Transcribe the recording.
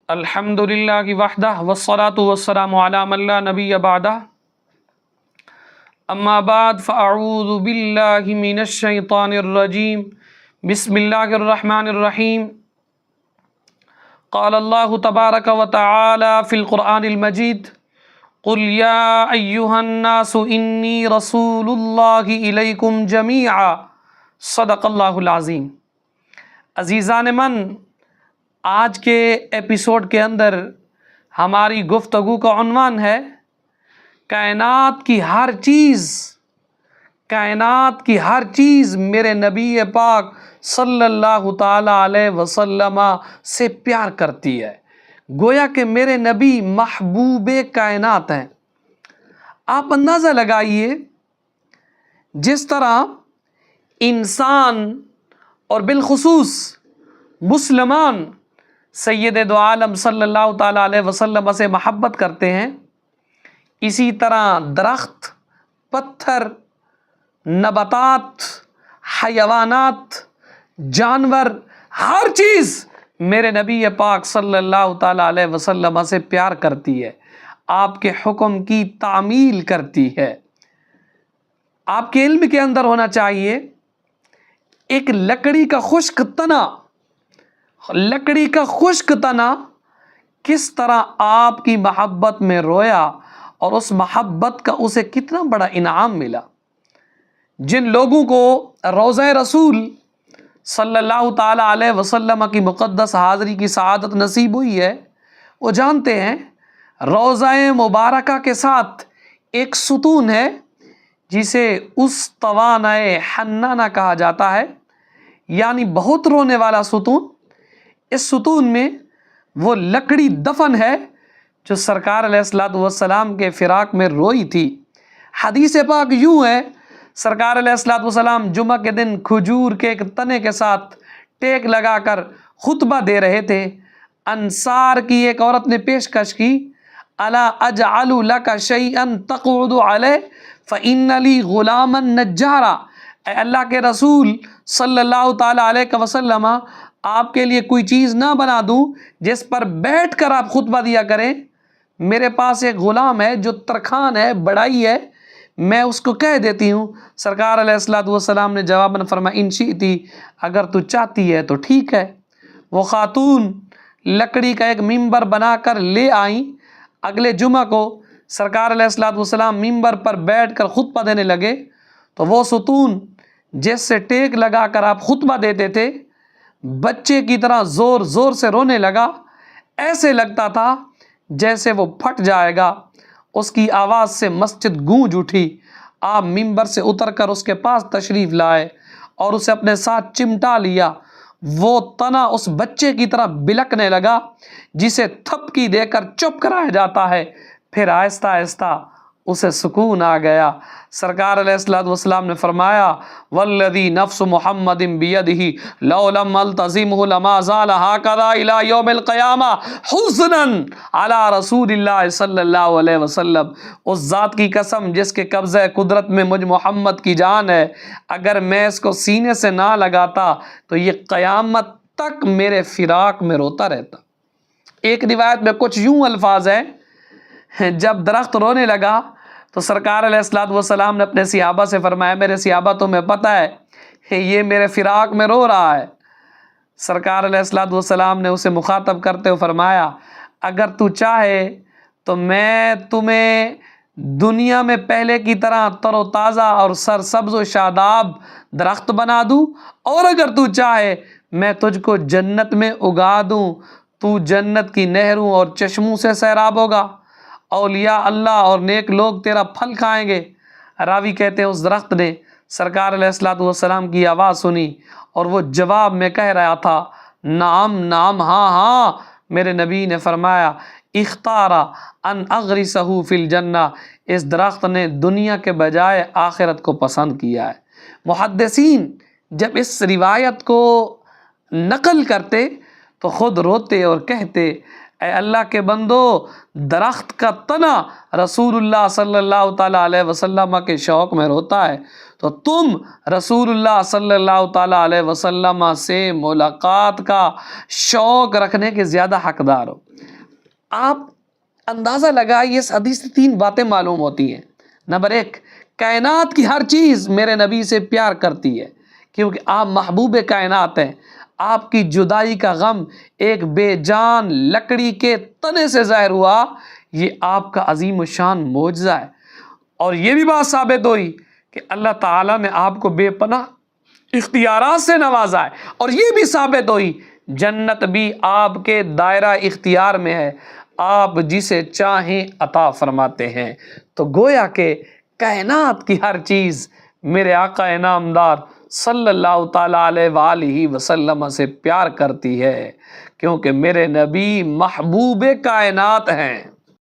الحمد للہ وحدہ والصلاة والسلام علی من لا نبی بعدہ اما بعد فاعوذ باللہ من الشیطان الرجیم بسم اللہ الرحمن الرحیم قال اللہ تبارک و تعالی فی القرآن المجید قل یا ایہا الناس انی رسول اللہ الیکم جمیعا صدق اللہ العظیم۔ عزیزان من، آج کے ایپیسوڈ کے اندر ہماری گفتگو کا عنوان ہے کائنات کی ہر چیز میرے نبی پاک صلی اللہ تعالی علیہ وسلم سے پیار کرتی ہے، گویا کہ میرے نبی محبوب کائنات ہیں۔ آپ اندازہ لگائیے، جس طرح انسان اور بالخصوص مسلمان سید دو عالم صلی اللہ تعالیٰ علیہ وسلم سے محبت کرتے ہیں، اسی طرح درخت، پتھر، نباتات، حیوانات، جانور، ہر چیز میرے نبی پاک صلی اللہ تعالیٰ علیہ وسلم سے پیار کرتی ہے، آپ کے حکم کی تعمیل کرتی ہے۔ آپ کے علم کے اندر ہونا چاہیے، ایک لکڑی کا خشک تنا کس طرح آپ کی محبت میں رویا اور اس محبت کا اسے کتنا بڑا انعام ملا۔ جن لوگوں کو روضہ رسول صلی اللہ تعالی علیہ وسلم کی مقدس حاضری کی سعادت نصیب ہوئی ہے، وہ جانتے ہیں روضہ مبارکہ کے ساتھ ایک ستون ہے جسے اسطوانۂ حنانہ کہا جاتا ہے، یعنی بہت رونے والا ستون۔ اس ستون میں وہ لکڑی دفن ہے جو سرکار علیہ السلام کے فراق میں روئی تھی۔ حدیث پاک یوں ہے، سرکار علیہ السلام جمعہ کے دن کھجور کے ایک تنے کے ساتھ ٹیک لگا کر خطبہ دے رہے تھے۔ انصار کی ایک عورت نے پیشکش کی، الا اجعل لک شیئا تقعد علیہ فإن لی غلاما نجارا، اے اللہ کے رسول صلی اللہ تعالی علیہ وسلم، آپ کے لیے کوئی چیز نہ بنا دوں جس پر بیٹھ کر آپ خطبہ دیا کریں؟ میرے پاس ایک غلام ہے جو ترکھان ہے، بڑائی ہے، میں اس کو کہہ دیتی ہوں۔ سرکار علیہ السلام نے جواباً فرمایا، ان شئتی، اگر تو چاہتی ہے تو ٹھیک ہے۔ وہ خاتون لکڑی کا ایک ممبر بنا کر لے آئیں۔ اگلے جمعہ کو سرکار علیہ السلام ممبر پر بیٹھ کر خطبہ دینے لگے تو وہ ستون جس سے ٹیک لگا کر آپ خطبہ دیتے تھے، بچے کی طرح زور زور سے رونے لگا، ایسے لگتا تھا جیسے وہ پھٹ جائے گا۔ اس کی آواز سے مسجد گونج اٹھی۔ آپ ممبر سے اتر کر اس کے پاس تشریف لائے اور اسے اپنے ساتھ چمٹا لیا۔ وہ تنا اس بچے کی طرح بلکنے لگا جسے تھپکی دے کر چپ کرایا جاتا ہے، پھر آہستہ آہستہ اسے سکون آ گیا۔ سرکار علیہ السلام نے فرمایا، والذی نفس محمد بیدہ لو لم التزمہ لما زال ہکذا الی یوم القیامہ حزنا علی رسول اللہ صلی اللہ علیہ وسلم۔ اس ذات کی قسم جس کے قبضہ قدرت میں مجھ محمد کی جان ہے، اگر میں اس کو سینے سے نہ لگاتا تو یہ قیامت تک میرے فراق میں روتا رہتا۔ ایک روایت میں کچھ یوں الفاظ ہیں، جب درخت رونے لگا تو سرکار علیہ السلام نے اپنے صحابہ سے فرمایا، میرے صحابہ تمہیں پتہ ہے یہ میرے فراق میں رو رہا ہے۔ سرکار علیہ السلام نے اسے مخاطب کرتے ہوئے فرمایا، اگر تو چاہے تو میں تمہیں دنیا میں پہلے کی طرح تر و تازہ اور سرسبز و شاداب درخت بنا دوں، اور اگر تو چاہے میں تجھ کو جنت میں اگا دوں، تو جنت کی نہروں اور چشموں سے سیراب ہوگا، اولیاء اللہ اور نیک لوگ تیرا پھل کھائیں گے۔ راوی کہتے ہیں اس درخت نے سرکار علیہ السلام کی آواز سنی اور وہ جواب میں کہہ رہا تھا، نعم نعم، ہاں ہاں۔ میرے نبی نے فرمایا، اختار ان اغرسہ فی الجنہ، اس درخت نے دنیا کے بجائے آخرت کو پسند کیا ہے۔ محدثین جب اس روایت کو نقل کرتے تو خود روتے اور کہتے، اے اللہ کے بندو، درخت کا تنا رسول اللہ صلی اللہ تعالیٰ علیہ وسلم کے شوق میں روتا ہے، تو تم رسول اللہ صلی اللہ تعالیٰ علیہ وسلم سے ملاقات کا شوق رکھنے کے زیادہ حقدار ہو۔ آپ اندازہ لگائیے، اس حدیث سے 3 باتیں معلوم ہوتی ہیں۔ نمبر 1، کائنات کی ہر چیز میرے نبی سے پیار کرتی ہے، کیونکہ آپ محبوب کائنات ہیں۔ آپ کی جدائی کا غم ایک بے جان لکڑی کے تنے سے ظاہر ہوا، یہ آپ کا عظیم الشان معجزہ ہے۔ اور یہ بھی بات ثابت ہوئی کہ اللہ تعالیٰ نے آپ کو بے پناہ اختیارات سے نوازا ہے، اور یہ بھی ثابت ہوئی جنت بھی آپ کے دائرہ اختیار میں ہے، آپ جسے چاہیں عطا فرماتے ہیں۔ تو گویا کہ کائنات کی ہر چیز میرے آقا انعامدار صلی اللہ تعالیٰ علیہ وآلہ وسلم سے پیار کرتی ہے، کیونکہ میرے نبی محبوب کائنات ہیں۔